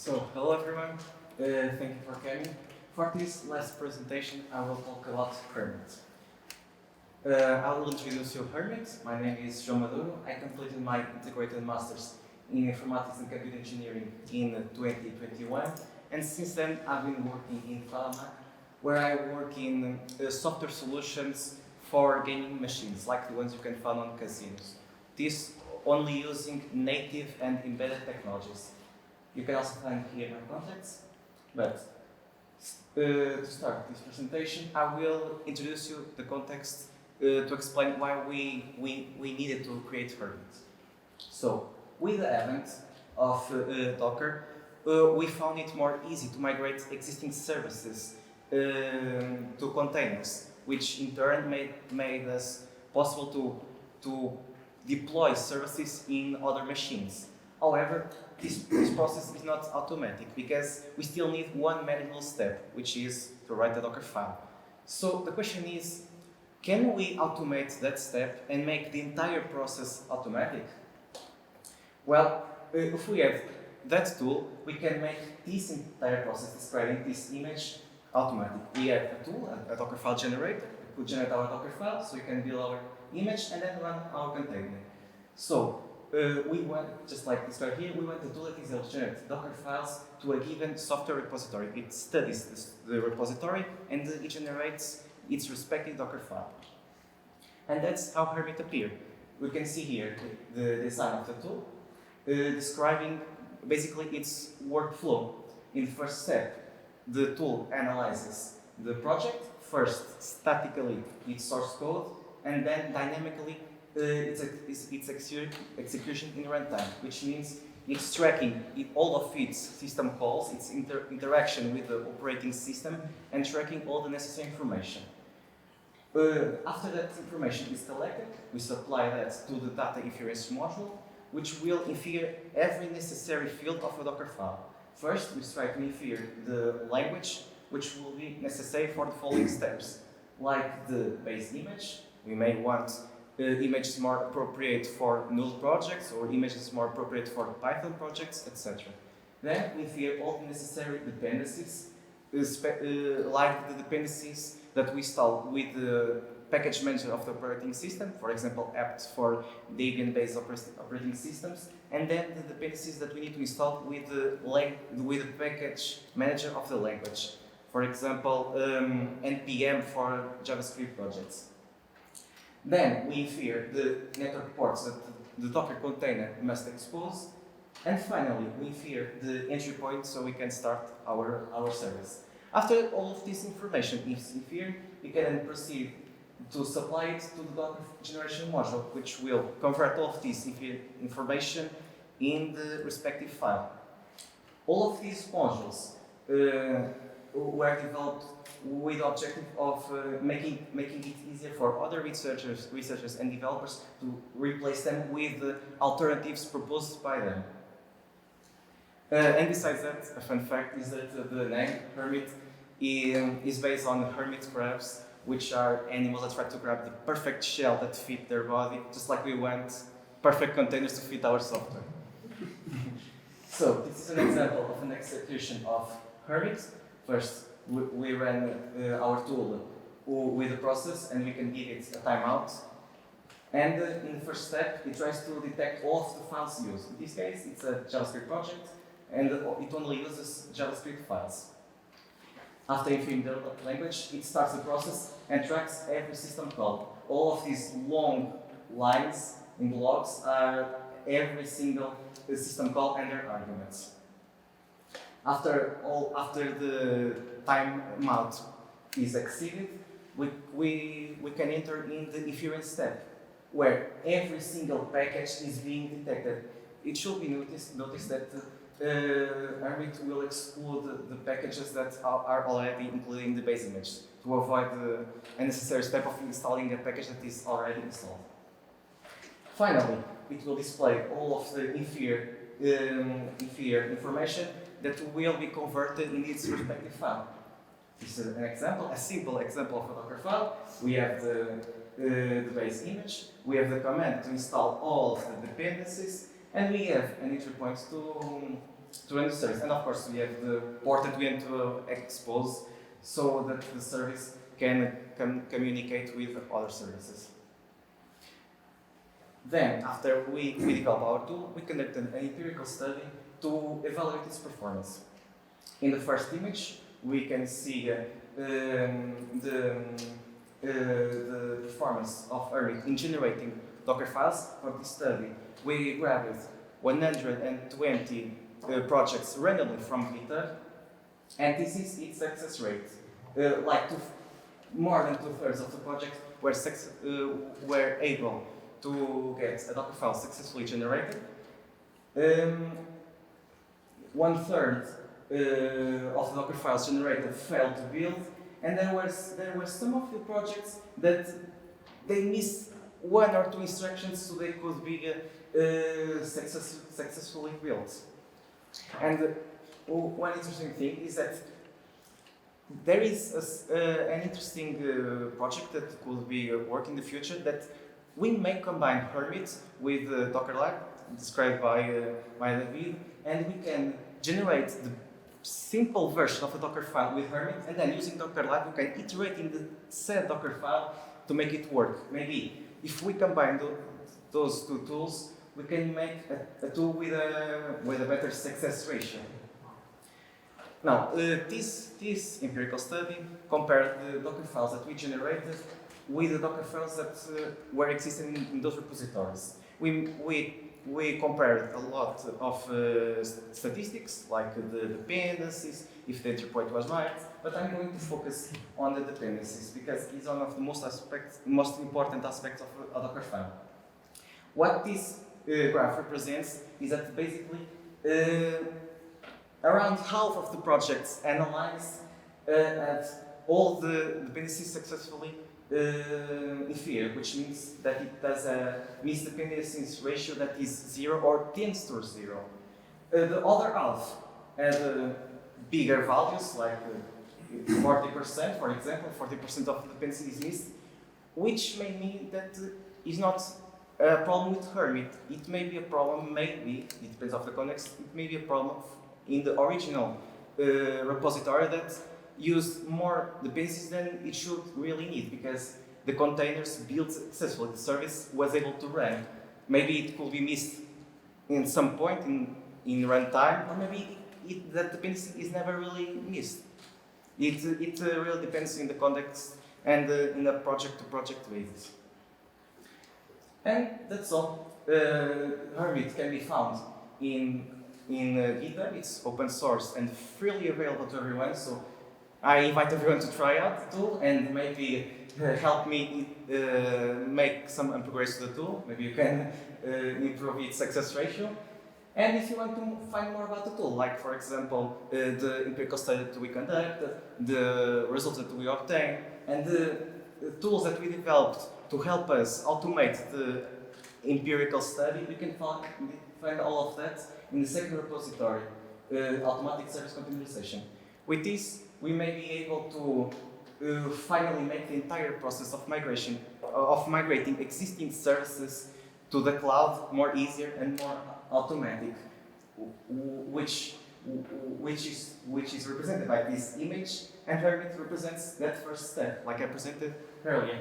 Hello everyone, thank you for coming. For this last presentation, I will talk about Hermit. I will introduce you Hermit. My name is João Maduro. I completed my integrated masters in informatics and computer engineering in 2021, and since then I've been working in Pharma, where I work in software solutions for gaming machines, like the ones you can find on casinos. This only using native and embedded technologies. You can also find here my contacts, but to start this presentation, I will introduce you the context to explain why we needed to create Hermit. So, with the advent of Docker, we found it more easy to migrate existing services to containers, which in turn made us possible to deploy services in other machines. However, this process is not automatic because we still need one manual step, which is to write a Docker file. So the question is, can we automate that step and make the entire process automatic? Well, if we have that tool, we can make this entire process, describing this image, automatic. We have a tool, a Docker file generator. We could generate our Docker file, so we can build our image and then run our container. So we want, just like this guy here, we want the tool that is able to generate Docker files to a given software repository. It studies the repository and it generates its respective Docker file. And that's how Hermit appeared. We can see here the design of the tool, describing basically its workflow. In the first step, the tool analyzes the project, first statically its source code, and then dynamically its execution in runtime, which means it's tracking all of its system calls, its interaction with the operating system, and tracking all the necessary information. After that information is collected, we supply that to the data inference module, which will infer every necessary field of a Docker file. First, we try to infer the language, which will be necessary for the following steps, like the base image. We may want images more appropriate for null projects or images more appropriate for Python projects, etc. Then we infer all the necessary dependencies, like the dependencies that we install with the package manager of the operating system, for example, apt for Debian-based operating systems, and then the dependencies that we need to install with the package manager of the language, for example, npm for JavaScript projects. Then we infer the network ports that the Docker container must expose, and finally we infer the entry point so we can start our service. After all of this information is inferred, we can then proceed to supply it to the Docker generation module, which will convert all of this information in the respective file. All of these modules were developed with the objective of making it easier for other researchers and developers to replace them with the alternatives proposed by them. And besides that, a fun fact is that the name Hermit is based on hermit crabs, which are animals that try to grab the perfect shell that fit their body, just like we want perfect containers to fit our software. So this is an example of an execution of Hermit. First, we ran our tool with the process, and we can give it a timeout. And in the first step, it tries to detect all of the files used. In this case, it's a JavaScript project, and it only uses JavaScript files. After inferring the language, it starts the process and tracks every system call. All of these long lines in blocks are every single system call and their arguments. After the timeout is exceeded, we can enter in the inference step, where every single package is being detected. It should be noticed that Hermit will exclude the packages that are already included in the base image to avoid the unnecessary step of installing a package that is already installed. Finally, it will display all of the inferred information that will be converted in its respective file. This is an example, a simple example of a Docker file. We have the base image, we have the command to install all of the dependencies, and we have an entry point run the service. And of course, we have the port that we want to expose so that the service can communicate with other services. Then, after we develop our tool, we conduct an empirical study to evaluate its performance. In the first image, we can see the performance of Hermit in generating Docker files. For this study, we grabbed 120 projects randomly from GitHub, and this is its success rate. More than 2/3 of the projects were able to get a Docker file successfully generated. 1/3 of the Docker files generated failed to build, and there were some of the projects that they missed 1 or 2 instructions so they could be successfully built. And one interesting thing is that there is an interesting project that could be work in the future, that we may combine Hermit with Docker Lab, described by David, and we can generate the simple version of a Docker file with Hermit, and then using Docker Lab we can iterate in the said Docker file to make it work. Maybe if we combine those two tools, we can make a tool with a better success ratio. Now, this empirical study compared the Docker files that we generated with the Docker files that were existing in those repositories. We compared a lot of statistics, like the dependencies, if the entry point was right, but I'm going to focus on the dependencies because it's one of the most important aspects of a Docker file. What this graph represents is that basically around half of the projects analyzed had all the dependencies successfully inferior, which means that it has a misdependencies ratio that is 0 or tends towards 0. The other half had bigger values, like 40%, for example, 40% of the dependency is missed, which may mean that is not a problem with Hermit. It may be a problem, maybe, it depends on the context, it may be a problem in the original repository that used more dependencies than it should really need, because the containers built successfully, the service was able to run. Maybe it could be missed in some point in runtime, or maybe that dependency is never really missed. It really depends in the context and in a project-to-project basis. And that's all. Hermit can be found in GitHub. It's open source and freely available to everyone, so I invite everyone to try out the tool and maybe help me make some upgrades to the tool. Maybe you can improve its success ratio. And if you want to find more about the tool, like for example the empirical study that we conducted, the results that we obtained, and the tools that we developed to help us automate the empirical study, we can find all of that in the second repository, automatic service continuation. With this, we may be able to finally make the entire process of migrating existing services to the cloud more easier and more automatic, which is represented by this image, and Hermit represents that first step, like I presented earlier.